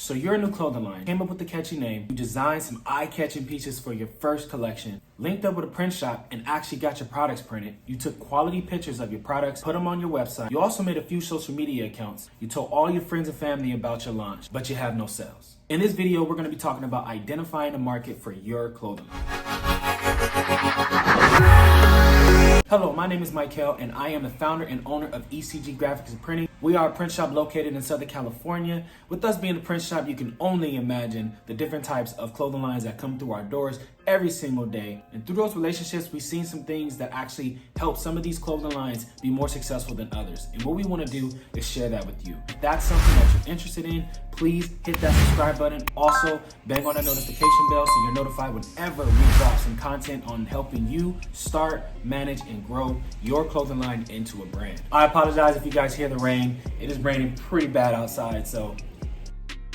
So you're a new clothing line, came up with the catchy name, you designed some eye-catching pieces for your first collection, linked up with a print shop and actually got your products printed. You took quality pictures of your products, put them on your website. You also made a few social media accounts. You told all your friends and family about your launch, but you have no sales. In this video, we're gonna be talking about identifying the market for your clothing line. Hello, my name is Mkng and I am the founder and owner of ECG Graphics and Printing. We are a print shop located in Southern California. With us being a print shop, you can only imagine the different types of clothing lines that come through our doors every single day. And through those relationships, we've seen some things that actually help some of these clothing lines be more successful than others. And what we want to do is share that with you. If that's something that you're interested in, please hit that subscribe button. Also, bang on that notification bell so you're notified whenever we drop some content on helping you start, manage, and grow your clothing line into a brand. I apologize if you guys hear the rain. It is raining pretty bad outside, so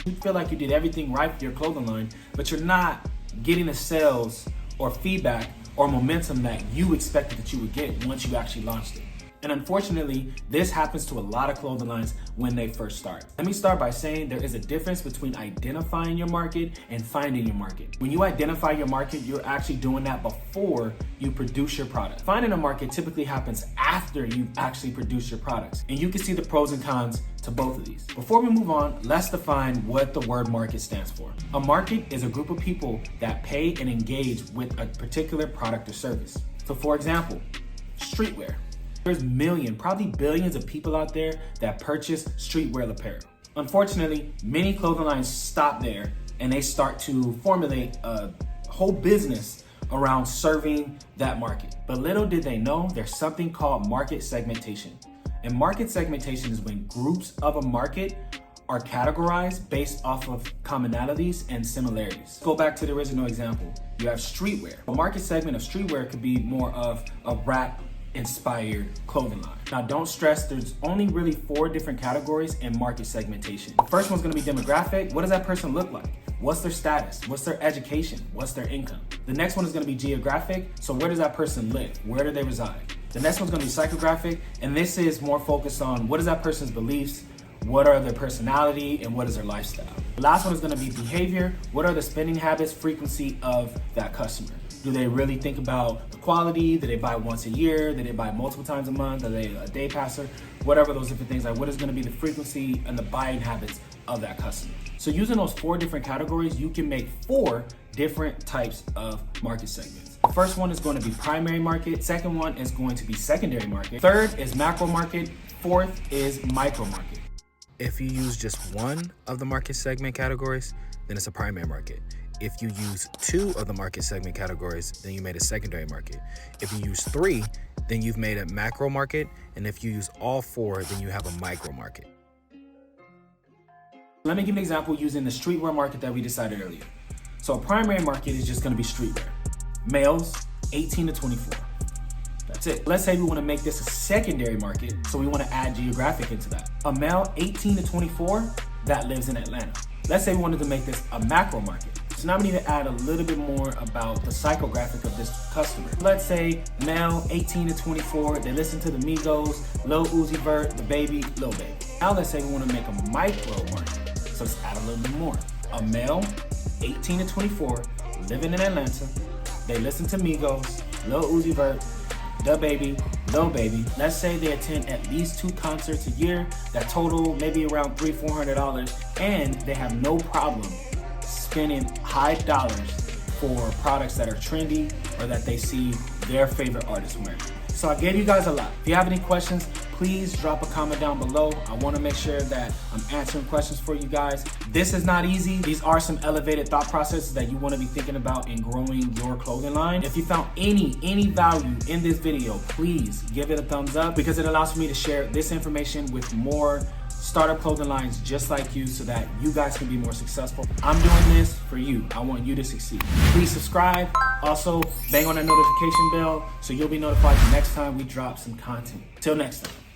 you feel like you did everything right for your clothing line, but you're not getting the sales or feedback or momentum that you expected that you would get once you actually launched it. And unfortunately, this happens to a lot of clothing lines when they first start. Let me start by saying there is a difference between identifying your market and finding your market. When you identify your market, you're actually doing that before you produce your product. Finding a market typically happens after you actually produce your products. And you can see the pros and cons to both of these. Before we move on, let's define what the word market stands for. A market is a group of people that pay and engage with a particular product or service. So for example, streetwear. There's millions, probably billions of people out there that purchase streetwear apparel. Unfortunately, many clothing lines stop there and they start to formulate a whole business around serving that market. But little did they know, there's something called market segmentation. And market segmentation is when groups of a market are categorized based off of commonalities and similarities. Go back to the original example. You have streetwear. A market segment of streetwear could be more of a rap inspired clothing line. Now don't stress, there's only really 4 different categories in market segmentation. The first one's gonna be demographic. What does that person look like? What's their status? What's their education? What's their income? The next one is gonna be geographic. So where does that person live? Where do they reside? The next one's gonna be psychographic, and this is more focused on what is that person's beliefs, what are their personality, and what is their lifestyle. The last one is gonna be behavior. What are the spending habits, frequency of that customer? Do they really think about the quality? Do they buy once a year? Do they buy multiple times a month? Are they a day passer? Whatever those different things, like what is gonna be the frequency and the buying habits of that customer. So using those 4 different categories, you can make 4 different types of market segments. The first one is going to be primary market. Second one is going to be secondary market. Third is macro market. Fourth is micro market. If you use just one of the market segment categories, then it's a primary market. If you use 2 of the market segment categories, then you made a secondary market. If you use 3, then you've made a macro market. And if you use all 4, then you have a micro market. Let me give an example using the streetwear market that we decided earlier. So a primary market is just gonna be streetwear. Males, 18 to 24. That's it. Let's say we wanna make this a secondary market, so we wanna add geographic into that. A male, 18 to 24, that lives in Atlanta. Let's say we wanted to make this a macro market. So now we need to add a little bit more about the psychographic of this customer. Let's say male, 18 to 24, they listen to the Migos, Lil Uzi Vert, The Baby, Lil Baby. Now let's say we want to make a micro market. So let's add a little bit more. A male, 18 to 24, living in Atlanta, they listen to Migos, Lil Uzi Vert, The Baby, Lil Baby. Let's say they attend at least 2 concerts a year that total maybe around $300-400, and they have no problem spending high dollars for products that are trendy or that they see their favorite artists wearing. So I gave you guys a lot. If you have any questions, please drop a comment down below. I want to make sure that I'm answering questions for you guys. This is not easy. These are some elevated thought processes that you want to be thinking about in growing your clothing line. If you found any value in this video, please give it a thumbs up because it allows for me to share this information with more startup clothing lines just like you so that you guys can be more successful. I'm doing this for you. I want you to succeed. Please subscribe. Also, bang on that notification bell so you'll be notified the next time we drop some content. Till next time.